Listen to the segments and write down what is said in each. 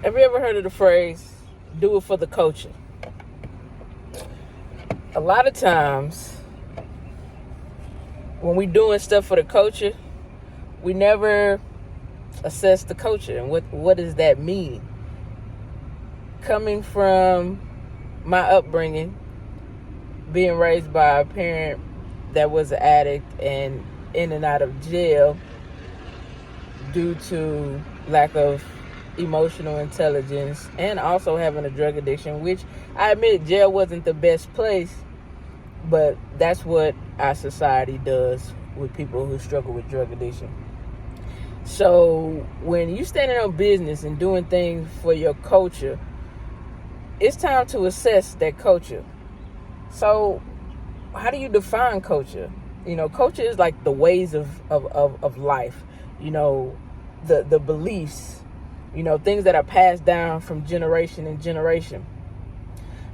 Have you ever heard of the phrase, do it for the culture? A lot of times, when we doing stuff for the culture, we never assess the culture. And what does that mean? Coming from my upbringing, being raised by a parent that was an addict and in and out of jail due to lack of emotional intelligence and also having a drug addiction, which I admit jail wasn't the best place, but that's what our society does with people who struggle with drug addiction. So when you standing on business and doing things for your culture, it's time to assess that culture. So how do you define culture? Culture is like the ways of life, the beliefs, things that are passed down from generation and generation.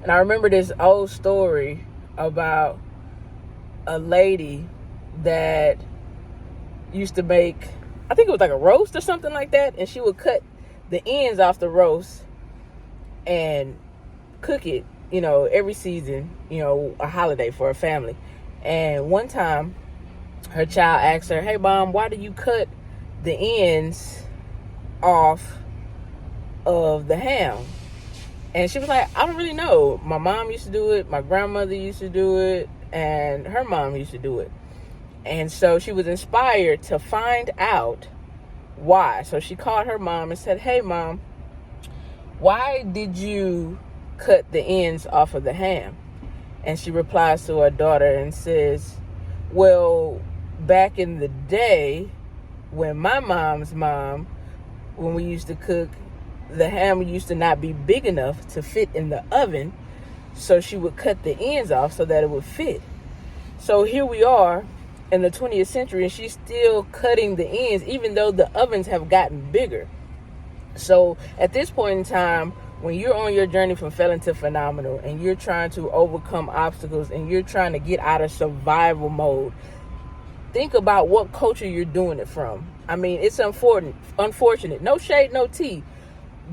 And I remember this old story about a lady that used to make, I think it was like a roast or something like that, and she would cut the ends off the roast and cook it, every season, a holiday for a family. And one time her child asked her, "Hey mom, why do you cut the ends off of the ham?" And she was like, "I don't really know. My mom used to do it, my grandmother used to do it, and her mom used to do it." And so she was inspired to find out why. So she called her mom and said, "Hey mom, why did you cut the ends off of the ham?" And she replies to her daughter and says, "Well, back in the day, when my mom's mom, when we used to cook, the ham used to not be big enough to fit in the oven, so she would cut the ends off so that it would fit." So here we are in the 20th century, and she's still cutting the ends, even though the ovens have gotten bigger. So at this point in time, when you're on your journey from failing to phenomenal, and you're trying to overcome obstacles, and you're trying to get out of survival mode, think about what culture you're doing it from. I mean, it's unfortunate. No shade, no tea.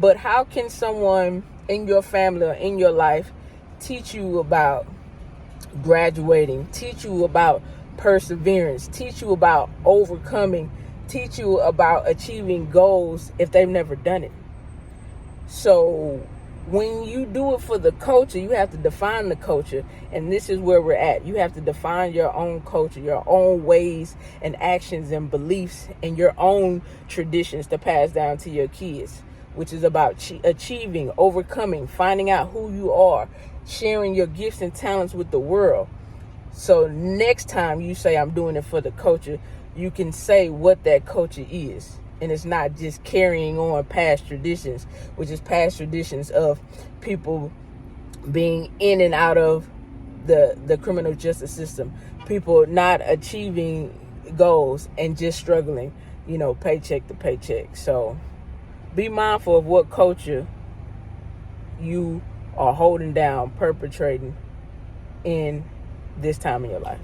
But how can someone in your family or in your life teach you about graduating, teach you about perseverance, teach you about overcoming, teach you about achieving goals if they've never done it? So when you do it for the culture, you have to define the culture. And this is where we're at. You have to define your own culture, your own ways and actions and beliefs, and your own traditions to pass down to your kids, which is about achieving, overcoming, finding out who you are, sharing your gifts and talents with the world. So next time you say, "I'm doing it for the culture," you can say what that culture is. And it's not just carrying on past traditions, which is past traditions of people being in and out of the criminal justice system, people not achieving goals and just struggling, paycheck to paycheck. So be mindful of what culture you are holding down, perpetrating in this time in your life.